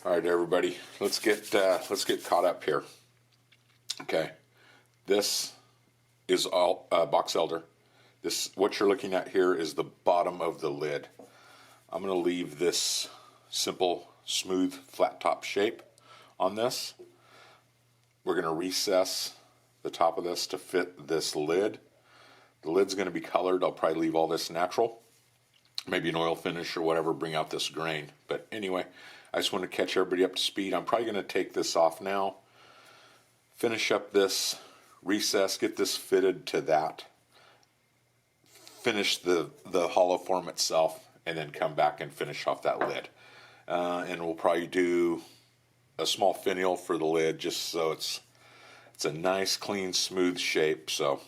All right, everybody, let's get caught up here. Okay, this is all box elder. This, what you're looking at here, is the bottom of the lid. I'm going to leave this simple, smooth, flat top shape on this. We're going to recess the top of this to fit this lid. The lid's going to be colored. I'll probably leave all this natural, maybe an oil finish or whatever, bring out this grain. But anyway, I just want to catch everybody up to speed. I'm probably going to take this off now, finish up this recess, get this fitted to that, finish the hollow form itself, and then come back and finish off that lid. And we'll probably do a small finial for the lid, just so it's a nice, clean, smooth shape. So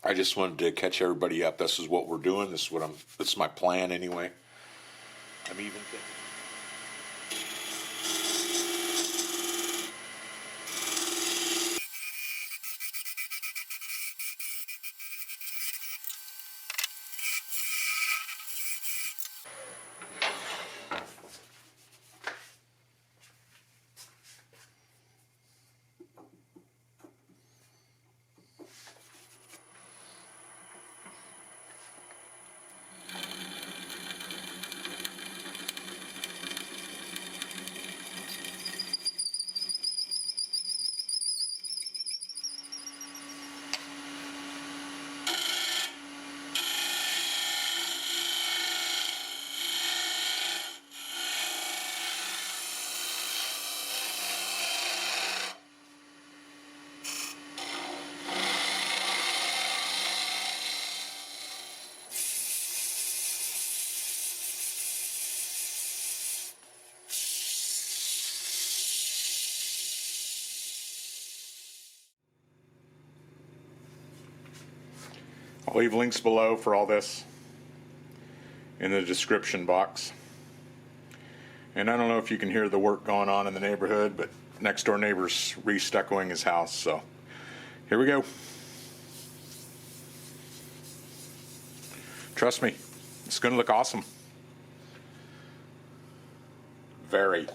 I just wanted to catch everybody up. This is what we're doing. This is my plan anyway. I'm even thinking. I'll leave links below for all this in the description box. And I don't know if you can hear the work going on in the neighborhood, but next door neighbor's re-stuccoing his house. So here we go. Trust me, it's going to look awesome. Very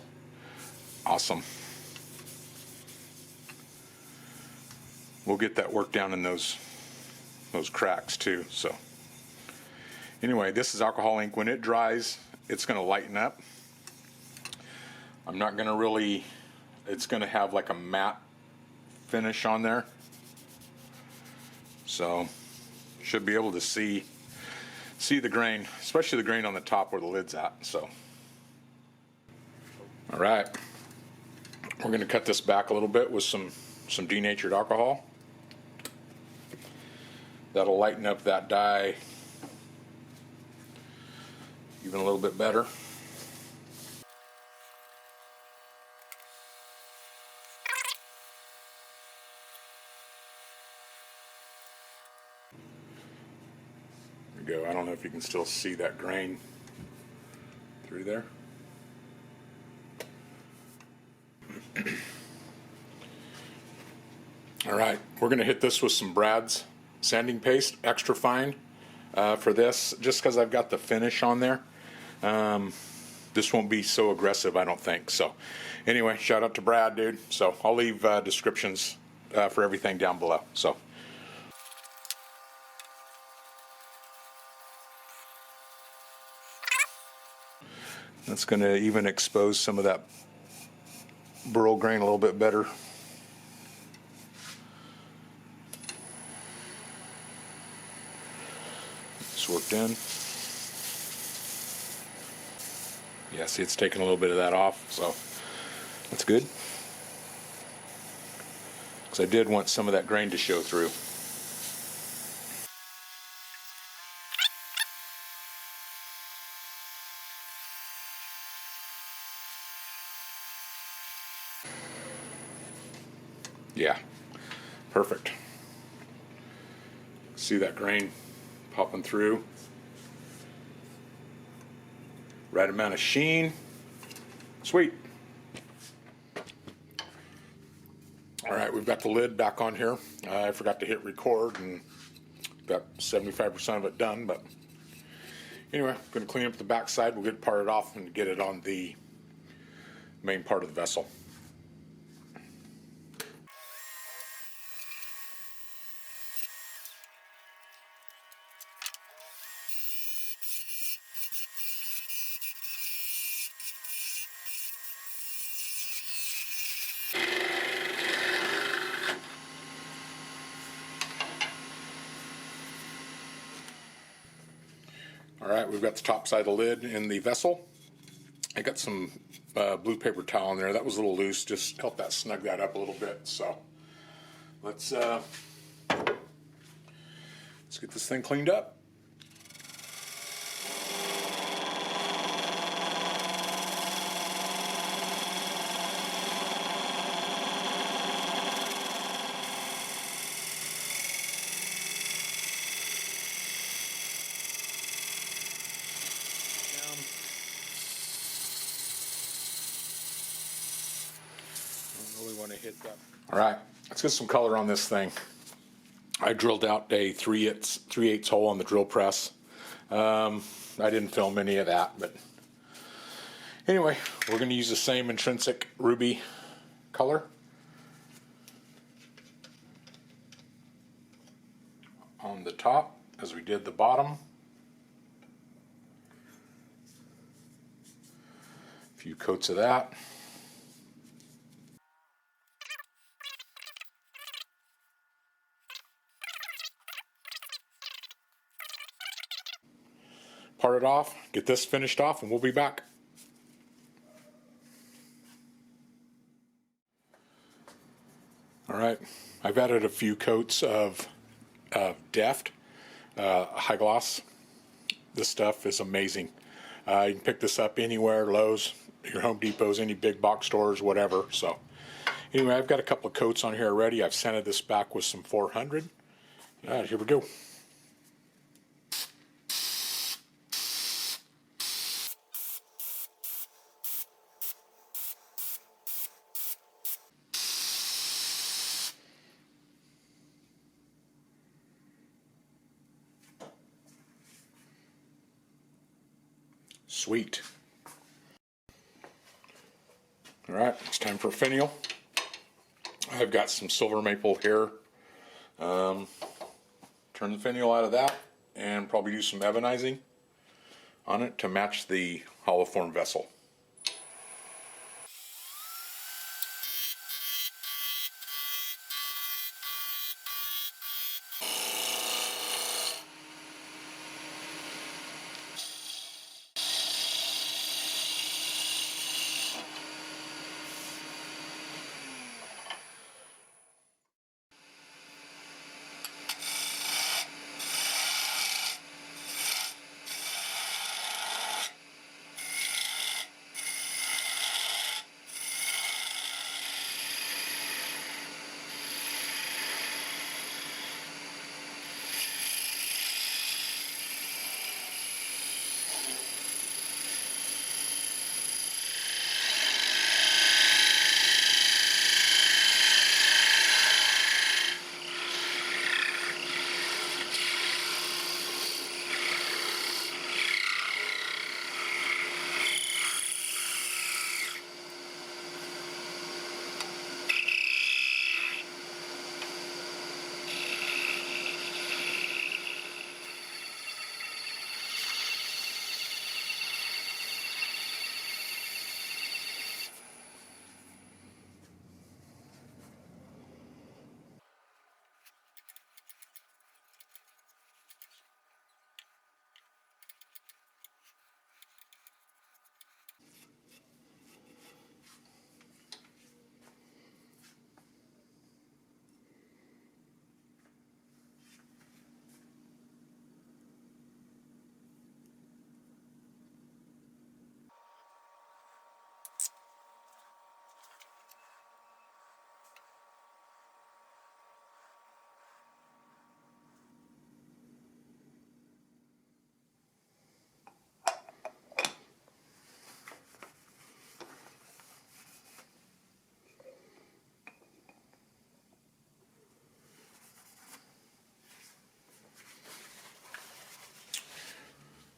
awesome. We'll get that work down in those cracks too. So anyway, this is alcohol ink. When it dries, it's going to lighten up. I'm not going to really, it's going to have like a matte finish on there. So should be able to see the grain, especially the grain on the top where the lid's at. So all right, We're going to cut this back a little bit with some denatured alcohol. That'll lighten up that dye even a little bit better. There we go. I don't know if you can still see that grain through there. All right, we're going to hit this with some Brad's sanding paste, extra fine for this, just because I've got the finish on there. This won't be so aggressive, I don't think. So anyway, shout out to Brad, dude. So I'll leave descriptions for everything down below. So that's going to even expose some of that burl grain a little bit better. It's worked in. Yeah, see, it's taking a little bit of that off, so that's good. Because I did want some of that grain to show through. Yeah, perfect. See that grain popping through. Right amount of sheen. Sweet. All right, we've got the lid back on here. I forgot to hit record and got 75% of it done, but anyway, I'm going to clean up the back side. We'll get it parted off and get it on the main part of the vessel. All right, we've got the top side of the lid in the vessel. I got some blue paper towel in there. That was a little loose. Just help that snug that up a little bit. So let's get this thing cleaned up. Really want to hit that. All right, let's get some color on this thing. I drilled out a 3/8 hole on the drill press. I didn't film any of that, but anyway, we're going to use the same intrinsic ruby color on the top as we did the bottom. A few coats of that. Part it off, get this finished off, and we'll be back. All right, I've added a few coats of Deft high gloss. This stuff is amazing. You can pick this up anywhere, Lowe's, your Home Depots, any big box stores, whatever. So anyway, I've got a couple of coats on here already. I've sanded this back with some 400. All right, here we go. Sweet. All right, it's time for finial. I've got some silver maple here. Turn the finial out of that and probably do some ebonizing on it to match the hollow form vessel.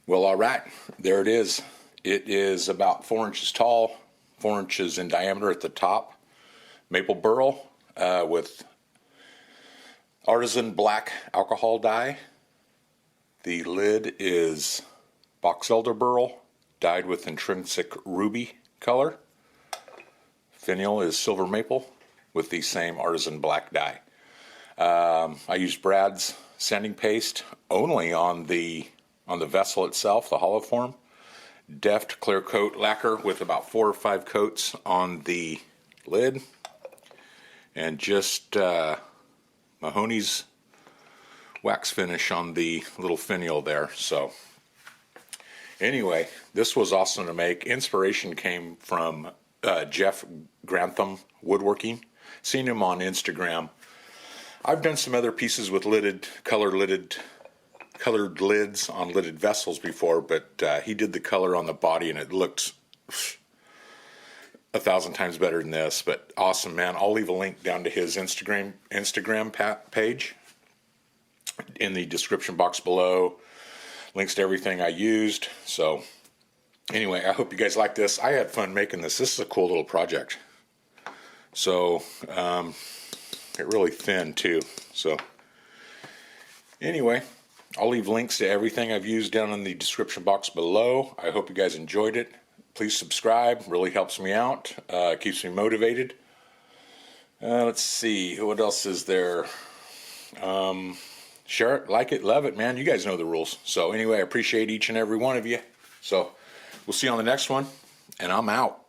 Well, all right, there it is. It is about 4 inches tall, 4 inches in diameter at the top. Maple burl with artisan black alcohol dye. The lid is box elder burl dyed with intrinsic ruby color. Finial is silver maple with the same artisan black dye. I used Brad's sanding paste only on the vessel itself, the hollow form. Deft clear coat lacquer with about 4 or 5 coats on the lid. And just Mahoney's wax finish on the little finial there. So anyway, this was awesome to make. Inspiration came from Jeff Grantham Woodworking. Seen him on Instagram. I've done some other pieces with colored lids on lidded vessels before, but he did the color on the body and it looked 1,000 times better than this. But awesome, man. I'll leave a link down to his Instagram page in the description box below. Links to everything I used. So anyway, I hope you guys like this. I had fun making this. This is a cool little project. So it really thin too. So anyway, I'll leave links to everything I've used down in the description box below. I hope you guys enjoyed it. Please subscribe. Really helps me out. Keeps me motivated. Let's see. What else is there? Share it, like it, love it, man. You guys know the rules. So anyway, I appreciate each and every one of you. So we'll see you on the next one, and I'm out.